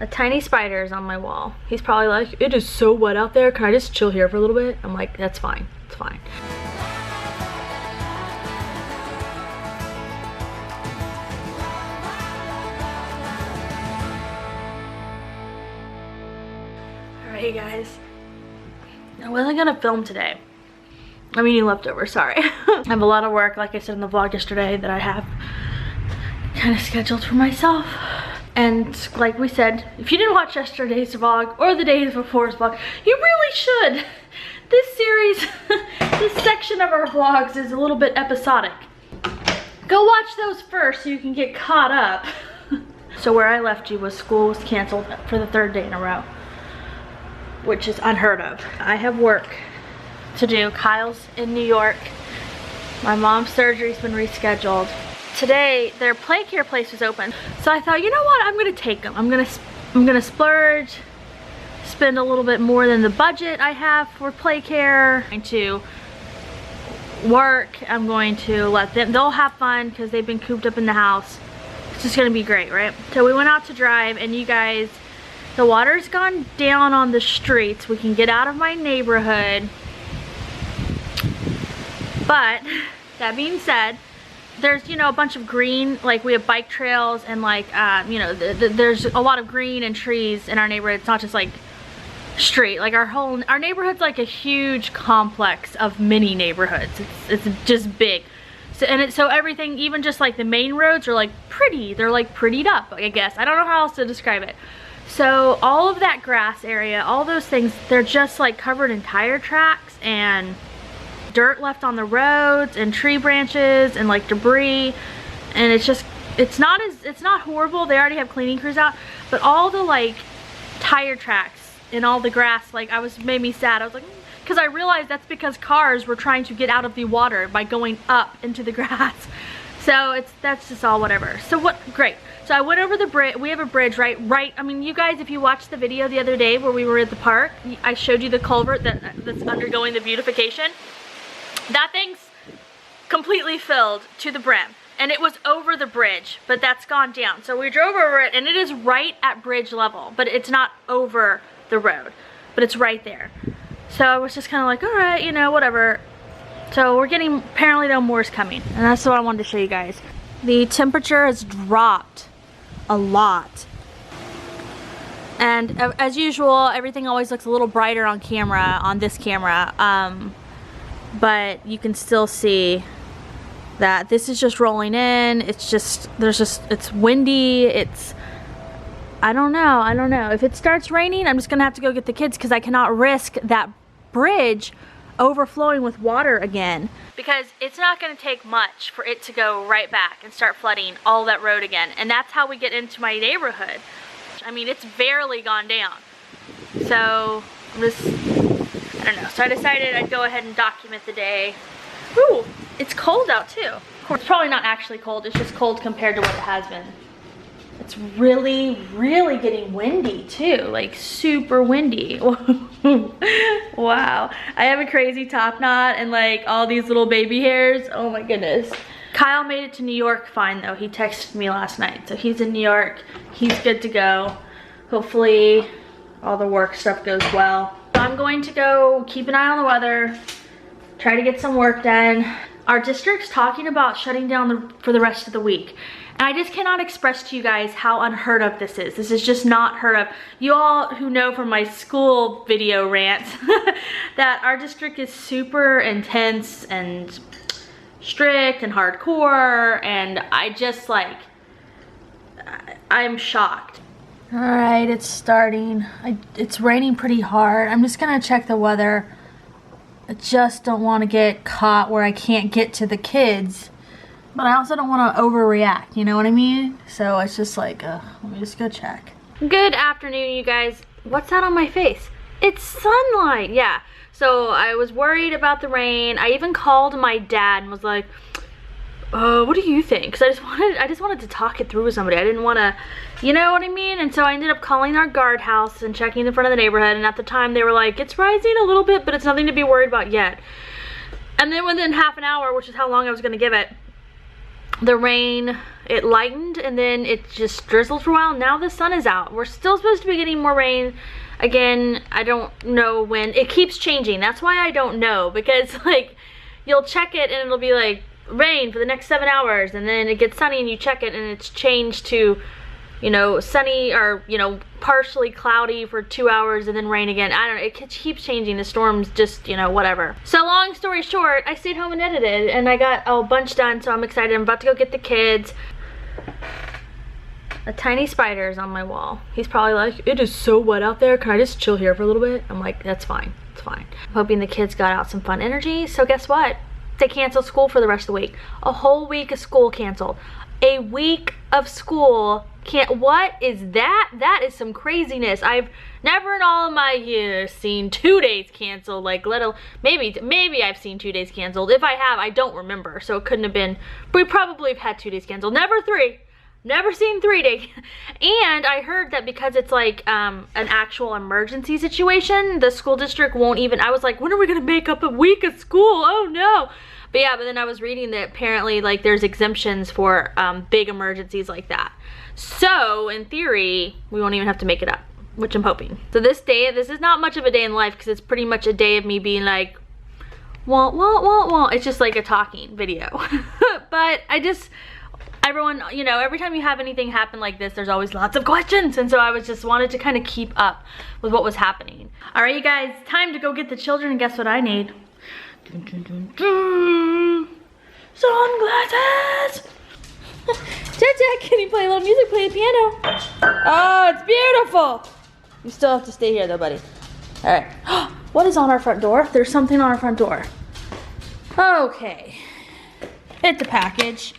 A tiny spider is on my wall. He's probably like, it is so wet out there. Can I just chill here for a little bit? I'm like, that's fine. It's fine. Alright guys, I wasn't gonna film today. I'm eating leftovers, sorry. I have a lot of work, like I said in the vlog yesterday, that I have kind of scheduled for myself. And like we said, if you didn't watch yesterday's vlog or the days before's vlog, you really should. This series, this section of our vlogs is a little bit episodic. Go watch those first so you can get caught up. So where I left you was school was canceled for the 3rd day in a row, which is unheard of. I have work to do. Kyle's in New York. My mom's surgery's been rescheduled. Today, their play care place was open. So I thought, you know what? I'm gonna take them. I'm gonna splurge, spend a little bit more than the budget I have for play care. I'm going to work. I'm going to let them, they'll have fun because they've been cooped up in the house. It's just gonna be great, right? So we went out to drive, and you guys, the water's gone down on the streets. We can get out of my neighborhood. But that being said, there's, you know, a bunch of green, like we have bike trails and like, you know, there's a lot of green and trees in our neighborhood. It's not just like street, like our neighborhood's like a huge complex of mini neighborhoods. It's just big. So everything, even just like the main roads are like pretty, they're like prettied up, I guess. I don't know how else to describe it. So all of that grass area, all those things, they're just like covered in tire tracks and dirt left on the roads and tree branches and like debris, and it's not horrible. They already have cleaning crews out, but all the like tire tracks and all the grass, like made me sad. I was like, because I realized that's because cars were trying to get out of the water by going up into the grass. So that's just all whatever. So great. So I went over the bridge. We have a bridge right, I mean, you guys, if you watched the video the other day where we were at the park, I showed you the culvert that's undergoing the beautification. That thing's completely filled to the brim, and it was over the bridge, but that's gone down. So we drove over it, and it is right at bridge level, but it's not over the road, but it's right there. So I was just kind of like, all right, you know, whatever. So we're getting, apparently no more's coming, and that's what I wanted to show you guys. The temperature has dropped a lot. And as usual, everything always looks a little brighter on camera, on this camera. But you can still see that this is just rolling in. It's just, it's windy. I don't know. If it starts raining, I'm just gonna have to go get the kids because I cannot risk that bridge overflowing with water again, because it's not gonna take much for it to go right back and start flooding all that road again. And that's how we get into my neighborhood. I mean, it's barely gone down. So I don't know. So I decided I'd go ahead and document the day. Ooh, it's cold out too. It's probably not actually cold, it's just cold compared to what it has been. It's really, really getting windy too, like super windy. Wow. I have a crazy top knot and like all these little baby hairs. Oh my goodness. Kyle made it to New York fine though. He texted me last night. So he's in New York. He's good to go. Hopefully all the work stuff goes well. So I'm going to go keep an eye on the weather, try to get some work done. Our district's talking about shutting down for the rest of the week. And I just cannot express to you guys how unheard of this is. This is just not heard of. You all who know from my school video rants that our district is super intense and strict and hardcore, and I just like, I'm shocked. All right, it's starting. It's raining pretty hard. I'm just gonna check the weather. I just don't want to get caught where I can't get to the kids, but I also don't want to overreact, you know what I mean? So it's just like, let me just go check. Good afternoon, you guys. What's that on my face? It's sunlight, yeah. So I was worried about the rain. I even called my dad and was like, what do you think? Because I just wanted to talk it through with somebody. I didn't want to, you know what I mean? And so I ended up calling our guardhouse and checking the front of the neighborhood. And at the time they were like, it's rising a little bit, but it's nothing to be worried about yet. And then within half an hour, which is how long I was going to give it, the rain, it lightened and then it just drizzled for a while. Now the sun is out. We're still supposed to be getting more rain. Again, I don't know when. It keeps changing. That's why I don't know, because like you'll check it and it'll be like rain for the next 7 hours, and then it gets sunny and you check it and it's changed to, you know, sunny or, you know, partially cloudy for 2 hours and then rain again. I don't know, it keeps changing. The storms just, you know, whatever. So long story short, I stayed home and edited and I got a bunch done, so I'm excited. I'm about to go get the kids. A tiny spider is on my wall. He's probably like, it is so wet out there. Can I just chill here for a little bit? I'm like, that's fine, it's fine. I'm hoping the kids got out some fun energy. So guess what? They canceled school for the rest of the week. A whole week of school canceled. A week of school can't, what is that? That is some craziness. I've never in all of my years seen 2 days canceled, like maybe I've seen 2 days canceled. If I have, I don't remember, so it couldn't have been, we probably have had 2 days canceled. Never 3. Never seen 3 days. And I heard that because it's like an actual emergency situation, the school district won't even, I was like, when are we gonna make up a week of school? Oh no. But yeah, but then I was reading that apparently like there's exemptions for big emergencies like that. So in theory, we won't even have to make it up, which I'm hoping. So this is not much of a day in life because it's pretty much a day of me being like, wah, wah, wah, wah. It's just like a talking video. But everyone, you know, every time you have anything happen like this, there's always lots of questions. And so I was just wanted to kind of keep up with what was happening. All right, you guys, time to go get the children, and guess what I need? Dun, dun, dun, dun. Sunglasses. Jack, can you play a little music? Play the piano. Oh, it's beautiful. You still have to stay here though, buddy. All right. What is on our front door? There's something on our front door. Okay. It's a package.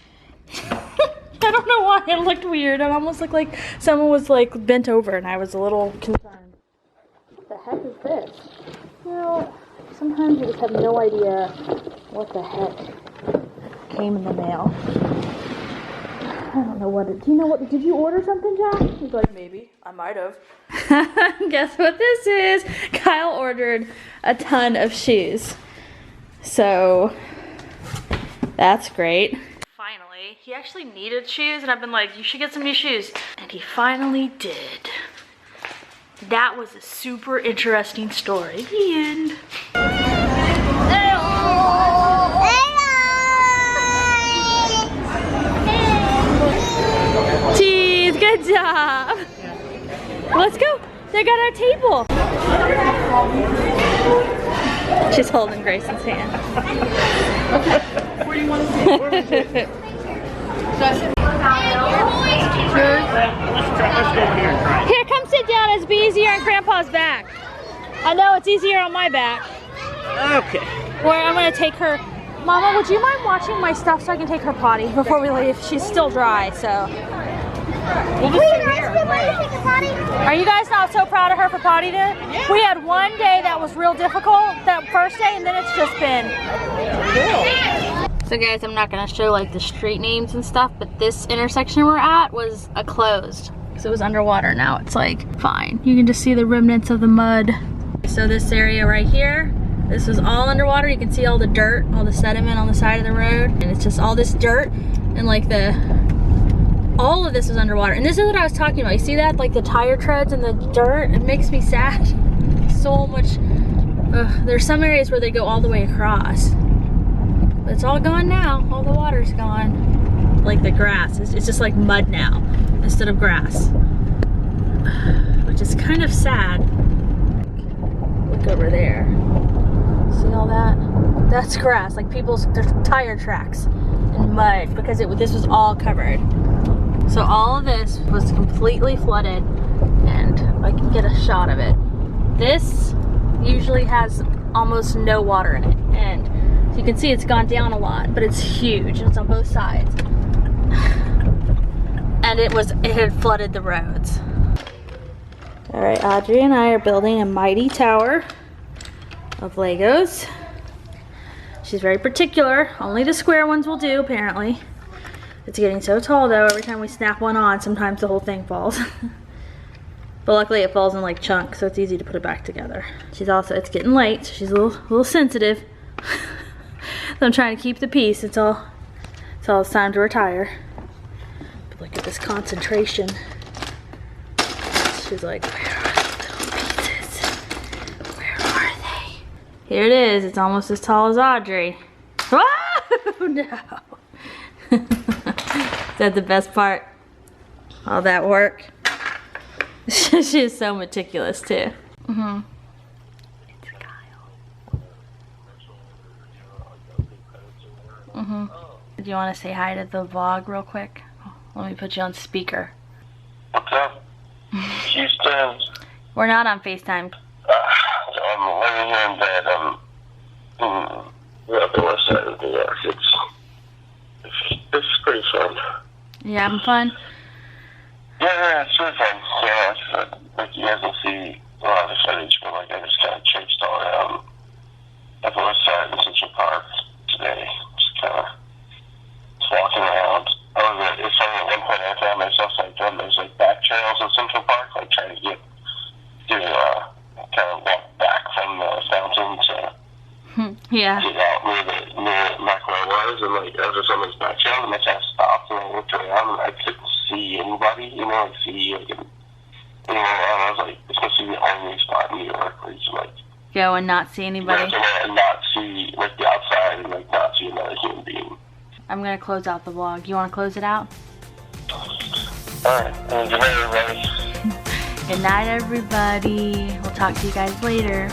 I don't know why it looked weird. It almost looked like someone was like bent over and I was a little concerned. What the heck is this? You know, sometimes you just have no idea what the heck came in the mail. I don't know what it, do you know what, did you order something, Jack? He's like, maybe, I might have. Guess what this is? Kyle ordered a ton of shoes. So, that's great. Finally, he actually needed shoes and I've been like, you should get some new shoes. And he finally did. That was a super interesting story. The end. Jeez, good job. Let's go. They got our table. She's holding Grayson's hand. Where do you want to sit? Where is it? Let's go over here and try. Here, come sit down. It's be easier on Grandpa's back. I know it's easier on my back. Okay. Where I'm gonna take her. Mama, would you mind watching my stuff so I can take her potty before we leave? She's still dry, so. We'll just sit here. Are you guys not so proud of her for potty day? Yeah. We had one day that was real difficult, that first day, and then it's just been. So guys, I'm not gonna show like the street names and stuff, but this intersection we're at was closed. So it was underwater. Now it's like fine. You can just see the remnants of the mud. So this area right here, this was all underwater. You can see all the dirt, all the sediment on the side of the road. And it's just all this dirt and like all of this was underwater. And this is what I was talking about. You see that? Like the tire treads and the dirt, it makes me sad. So much, there's some areas where they go all the way across. But it's all gone now. All the water's gone. Like the grass, it's just like mud now instead of grass. Which is kind of sad. Look over there. See all that? That's grass, like there's tire tracks and mud because this was all covered. So all of this was completely flooded, and I can get a shot of it. This usually has almost no water in it, and so you can see it's gone down a lot, but it's huge. It's on both sides. And it had flooded the roads. All right, Audrey and I are building a mighty tower of Legos. She's very particular. Only the square ones will do, apparently. It's getting so tall though, every time we snap one on, sometimes the whole thing falls. But luckily it falls in like chunks, so it's easy to put it back together. It's getting late, so she's a little sensitive. So I'm trying to keep the peace. It's all So it's time to retire. But look at this concentration. She's like, where are the little pieces? Where are they? Here it is. It's almost as tall as Audrey. Oh no. Is that the best part? All that work. She is so meticulous too. Mm-hmm. It's Kyle. Mm-hmm. Do you want to say hi to the vlog real quick? Let me put you on speaker. What's up? Houston. We're not on FaceTime. I'm living here in bed. We're up the west side of New York. It's pretty fun. You having fun? Yeah, it's really fun. Yeah, like you guys will see a lot of the footage, but like I just kind of traipsed all around up the west side in Central Park today. Just kind of walking around. It's funny, at one point I found myself like there's like back trails in Central Park, like trying to get to kind of walk back from the fountain to Yeah. get out near back where I was, and like I was just on this back trail, and I kind of stopped and I looked around and I couldn't see anybody, like and I was like, this must be the only spot in New York where you can like Go and not see anybody. and not see like the outside and like not see another human being. I'm gonna close out the vlog. You wanna close it out? Alright, good night everybody. Good night, everybody. We'll talk to you guys later.